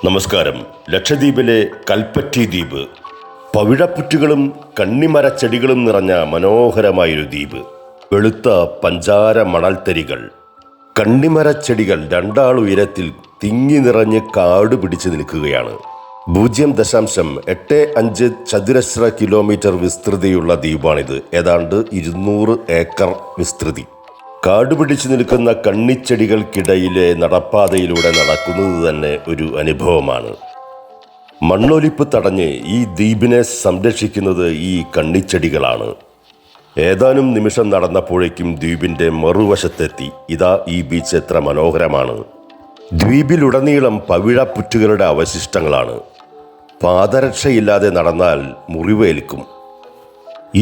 നമസ്കാരം. ലക്ഷദ്വീപിലെ കൽപ്പറ്റി ദ്വീപ് പവിഴപ്പുറ്റുകളും കണ്ണിമരച്ചെടികളും നിറഞ്ഞ മനോഹരമായൊരു ദ്വീപ്. വെളുത്ത പഞ്ചാര മണൽത്തരികൾ, കണ്ണിമരച്ചെടികൾ രണ്ടാൾ ഉയരത്തിൽ തിങ്ങി നിറഞ്ഞ് കാട് പിടിച്ചു നിൽക്കുകയാണ്. 0.85 ചതുരശ്ര കിലോമീറ്റർ വിസ്തൃതിയുള്ള ദ്വീപാണിത്. ഏതാണ്ട് 200 ഏക്കർ വിസ്തൃതി. കാടുപിടിച്ചു നിൽക്കുന്ന കണ്ണിച്ചെടികൾക്കിടയിലെ നടപ്പാതയിലൂടെ നടക്കുന്നത് തന്നെ ഒരു അനുഭവമാണ്. മണ്ണൊലിപ്പ് തടഞ്ഞ് ഈ ദ്വീപിനെ സംരക്ഷിക്കുന്നത് ഈ കണ്ണിച്ചെടികളാണ്. ഏതാനും നിമിഷം നടന്നപ്പോഴേക്കും ദ്വീപിൻ്റെ മറുവശത്തെത്തി. ഇതാ ഈ ബീച്ച് എത്ര മനോഹരമാണ്. ദ്വീപിലുടനീളം പവിഴപ്പുറ്റുകളുടെ അവശിഷ്ടങ്ങളാണ്. പാദരക്ഷയില്ലാതെ നടന്നാൽ മുറിവേൽക്കും.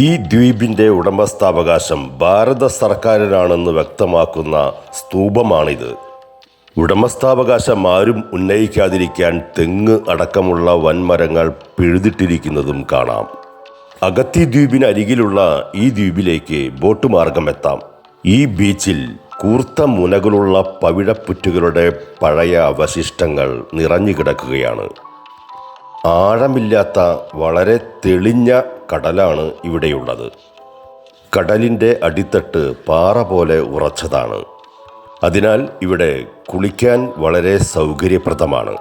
ഈ ദ്വീപിൻ്റെ ഉടമസ്ഥാവകാശം ഭാരത സർക്കാരിനാണെന്ന് വ്യക്തമാക്കുന്ന സ്തൂപമാണിത്. ഉടമസ്ഥാവകാശം ആരും ഉന്നയിക്കാതിരിക്കാൻ തെങ്ങ് അടക്കമുള്ള വൻമരങ്ങൾ പിഴുതിട്ടിരിക്കുന്നതും കാണാം. അഗത്തി ദ്വീപിനരികിലുള്ള ഈ ദ്വീപിലേക്ക് ബോട്ട് മാർഗം എത്താം. ഈ ബീച്ചിൽ കൂർത്ത മുനകളുള്ള പവിഴപ്പുറ്റുകളുടെ പഴയ അവശിഷ്ടങ്ങൾ നിറഞ്ഞു കിടക്കുകയാണ്. ആഴമില്ലാത്ത വളരെ തെളിഞ്ഞ കടലാണ് ഇവിടെയുള്ളത്. കടലിൻ്റെ അടിത്തട്ട് പാറ പോലെ ഉറച്ചതാണ്. അതിനാൽ ഇവിടെ കുളിക്കാൻ വളരെ സൗകര്യപ്രദമാണ്.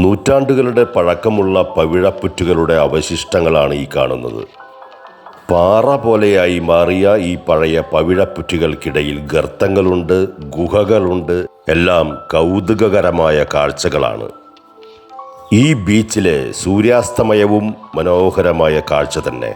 നൂറ്റാണ്ടുകളുടെ പഴക്കമുള്ള പവിഴപ്പുറ്റുകളുടെ അവശിഷ്ടങ്ങളാണ് ഈ കാണുന്നത്. പാറ പോലെയായി മാറിയ ഈ പഴയ പവിഴപ്പുറ്റുകൾക്കിടയിൽ ഗർത്തങ്ങളുണ്ട്, ഗുഹകളുണ്ട്. എല്ലാം കൗതുകകരമായ കാഴ്ചകളാണ്. ഈ ബീച്ചിലെ സൂര്യാസ്തമയവും മനോഹരമായ കാഴ്ച തന്നെ.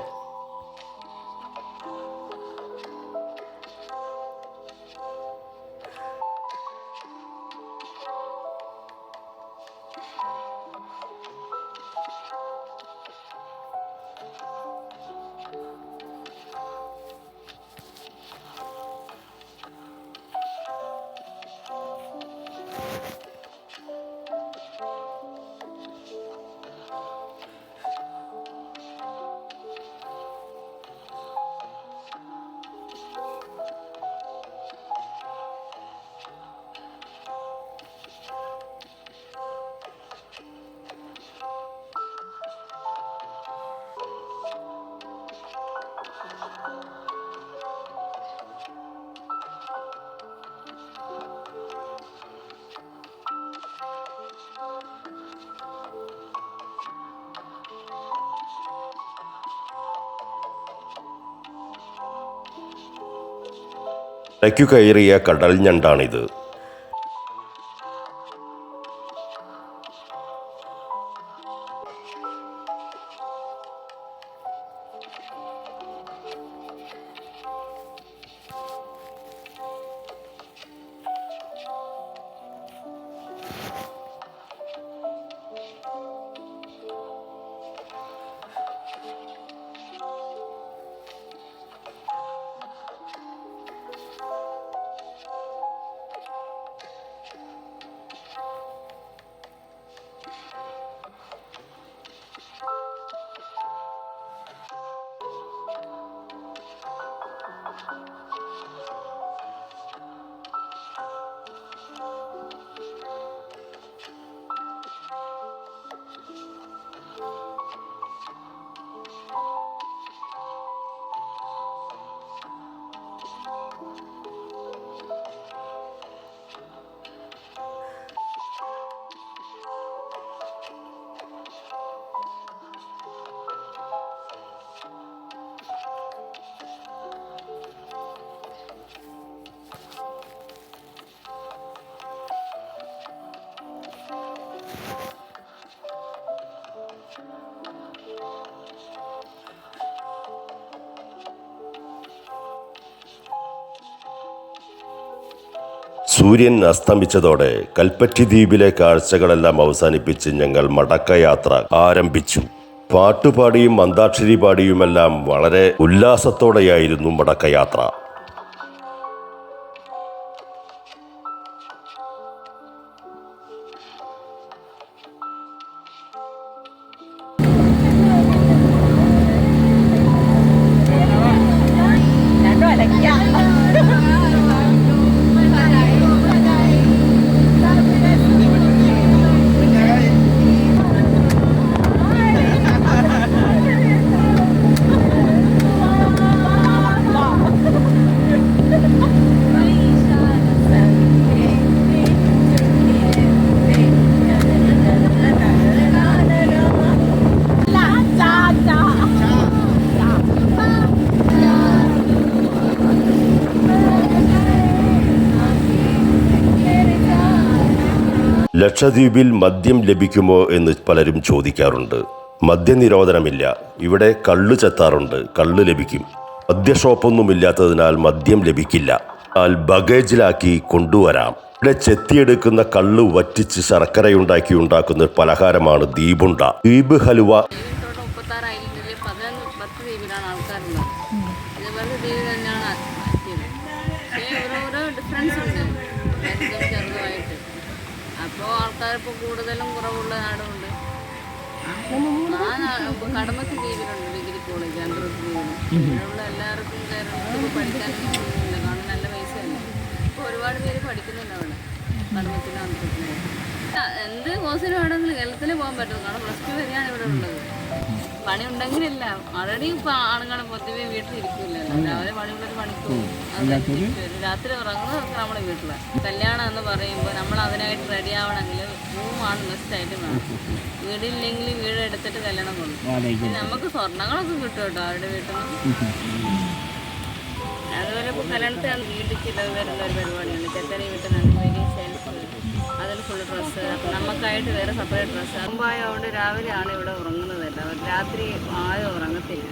തലയ്ക്കു കയറിയ കടൽ ഞണ്ടാണിത്. സൂര്യൻ അസ്തമിച്ചതോടെ കൽപ്പറ്റി ദ്വീപിലെ കാഴ്ചകളെല്ലാം അവസാനിപ്പിച്ച് ഞങ്ങൾ മടക്കയാത്ര ആരംഭിച്ചു. പാട്ടുപാടിയും അന്താക്ഷരി പാടിയുമെല്ലാം വളരെ ഉല്ലാസത്തോടെയായിരുന്നു മടക്കയാത്ര. ലക്ഷദ്വീപിൽ മദ്യം ലഭിക്കുമോ എന്ന് പലരും ചോദിക്കാറുണ്ട്. മദ്യനിരോധനമില്ല. ഇവിടെ കള്ള് ചെത്താറുണ്ട്, കള്ള് ലഭിക്കും. മദ്യഷോപ്പൊന്നുമില്ലാത്തതിനാൽ മദ്യം ലഭിക്കില്ല. എന്നാൽ ബഗേജിലാക്കി കൊണ്ടുവരാം. ഇവിടെ ചെത്തിയെടുക്കുന്ന കള്ള് വറ്റിച്ച് ശർക്കരയുണ്ടാക്കി ഉണ്ടാക്കുന്ന പലഹാരമാണ് ദ്വീപുണ്ട. ദ്വീപ് ഹലുവ. അപ്പോൾ ആൾക്കാരിപ്പോൾ കൂടുതലും കുറവുള്ള നാടുമുണ്ട്. കടമത്ത് ദ്വീപിലുണ്ട് ഡിഗ്രി കോളേജ്, അന്തർത്ത് ദ്വീപിലും. ഇവിടെയുള്ള എല്ലാവർക്കും കേരളത്തിൽ പഠിക്കാനൊന്നും പോകുന്നില്ല, കാരണം നല്ല പൈസയല്ല. ഇപ്പോൾ ഒരുപാട് പേര് പഠിക്കുന്നുണ്ട് അവിടെ കടമത്തിനും അന്തർത്തിനും. എന്ത് കോഴ്സിന് വേണമെങ്കിലും കേരളത്തിൽ പോകാൻ പറ്റും, കാരണം പ്ലസ് ടു വരെയാണ് ഇവിടെ ഉള്ളത്. പണി ഉണ്ടെങ്കിലില്ല. ഓൾറെഡി ഇപ്പോൾ ആണുങ്ങൾ പൊതുവെ വീട്ടിലിരിക്കില്ലല്ലോ. രാവിലെ പണിയുള്ളൊരു പണിക്ക് പോകും, രാത്രി ഉറങ്ങുന്നതൊക്കെ നമ്മുടെ വീട്ടിലാണ്. കല്യാണം എന്ന് പറയുമ്പോൾ നമ്മൾ അതിനായിട്ട് റെഡി ആവണമെങ്കിൽ റൂമാണ് മസ്റ്റായിട്ട് വേണം. വീടില്ലെങ്കിൽ വീട് എടുത്തിട്ട് കല്യാണം കൊള്ളും. നമുക്ക് സ്വർണ്ണങ്ങളൊക്കെ കിട്ടും കേട്ടോ അവരുടെ വീട്ടിൽ നിന്ന്. അതുപോലെ ഇപ്പോൾ കല്യാണത്തിന് വീട്ടിൽ വരുന്ന ഒരു പരിപാടിയുണ്ട്. ചെക്കനെ വീട്ടിൽ നിന്ന് വലിയ സെൽഫ്, അതിൽ ഫുൾ ഡ്രസ്സ്. അപ്പം നമുക്കായിട്ട് വേറെ സെപ്പറേറ്റ് ഡ്രസ്സ്. ആകുമ്പോണ്ട് രാവിലെയാണ് ഇവിടെ ഉറങ്ങുന്നതല്ല, രാത്രി ആരും ഉറങ്ങത്തില്ല.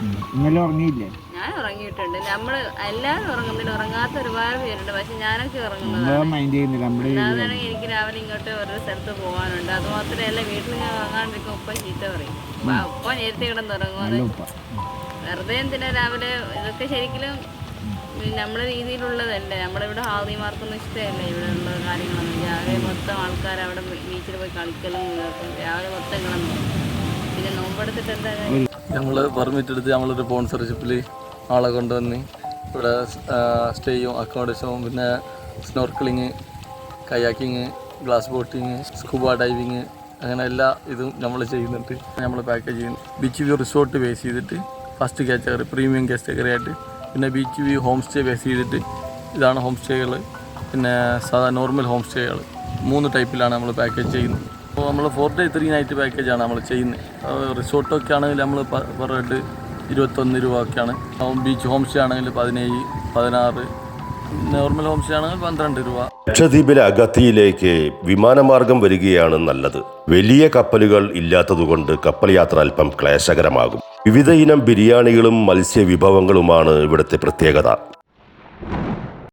ഞാൻ ഉറങ്ങിയിട്ടുണ്ട്. നമ്മൾ എല്ലാവരും ഉറങ്ങുന്നില്ല, ഉറങ്ങാത്ത ഒരുപാട് പേരുണ്ട്. പക്ഷെ ഞാനൊക്കെ ഉറങ്ങുന്നത് അല്ലാതാണെങ്കിൽ എനിക്ക് രാവിലെ ഇങ്ങോട്ട് ഓരോ സ്ഥലത്ത് പോകാനുണ്ട്. അതുമാത്രമല്ല, വീട്ടിൽ ഞാൻ ഉറങ്ങാണ്ടിരിക്കും ഉപ്പ ചീത്ത പറയും. ഉപ്പ നേരത്തെ കിടന്നുറങ്ങുന്നത് വെറുതെ എന്തിനാ രാവിലെ. ഇതൊക്കെ ശരിക്കും നമ്മുടെ രീതിയിലുള്ളതല്ല. നമ്മളിവിടെ ഹാദിമാർക്കൊന്നും ഇഷ്ടമല്ല ഇവിടെ ഉള്ള കാര്യങ്ങളൊന്നും. രാവിലെ മൊത്തം ആൾക്കാർ അവിടെ ബീച്ചിൽ പോയി കളിക്കലും രാവിലെ മൊത്തം കിടന്നു. പിന്നെ നോമ്പെടുത്തിട്ട് എന്താ കാര്യം? ഞങ്ങൾ പെർമിറ്റ് എടുത്ത് നമ്മളൊരു സ്പോൺസർഷിപ്പിൽ ആളെ കൊണ്ടുവന്ന് ഇവിടെ സ്റ്റേയും അക്കോമഡേഷനും പിന്നെ snorkelling, kayaking, glass boating, scuba diving, അങ്ങനെ എല്ലാ ഇതും നമ്മൾ ചെയ്യുന്നുണ്ട്. നമ്മൾ പാക്കേജ് ചെയ്യുന്നു. ബീച്ച് വ്യൂ റിസോർട്ട് ബേസ് ചെയ്തിട്ട് ഫസ്റ്റ് കാറ്റഗറി പ്രീമിയം കാറ്റഗറി ആയിട്ട്, പിന്നെ beach view home stay base ചെയ്തിട്ട് ഇതാണ് ഹോം സ്റ്റേകൾ. പിന്നെ സാധാ നോർമൽ ഹോം സ്റ്റേകൾ 3 ടൈപ്പിലാണ് നമ്മൾ പാക്കേജ് ചെയ്യുന്നത്. അപ്പോൾ നമ്മൾ 4 day 3 night പാക്കേജാണ് നമ്മൾ ചെയ്യുന്നത്. റിസോർട്ടൊക്കെ ആണെങ്കിൽ നമ്മൾ പെർ ഹെഡ് 21 രൂപ ഒക്കെയാണ്. ബീച്ച് ഹോം സ്റ്റേ ആണെങ്കിൽ 17, 16, നോർമൽ ഹോം സ്റ്റേ ആണെങ്കിൽ 12 രൂപ. ലക്ഷദ്വീപിലെ അഗത്തിയിലേക്ക് വിമാനമാർഗം വരികയാണ് നല്ലത്. വലിയ കപ്പലുകൾ ഇല്ലാത്തതുകൊണ്ട് കപ്പൽ യാത്ര അല്പം ക്ലേശകരമാകും. വിവിധ ഇനം ബിരിയാണികളും മത്സ്യവിഭവങ്ങളുമാണ് ഇവിടുത്തെ പ്രത്യേകത.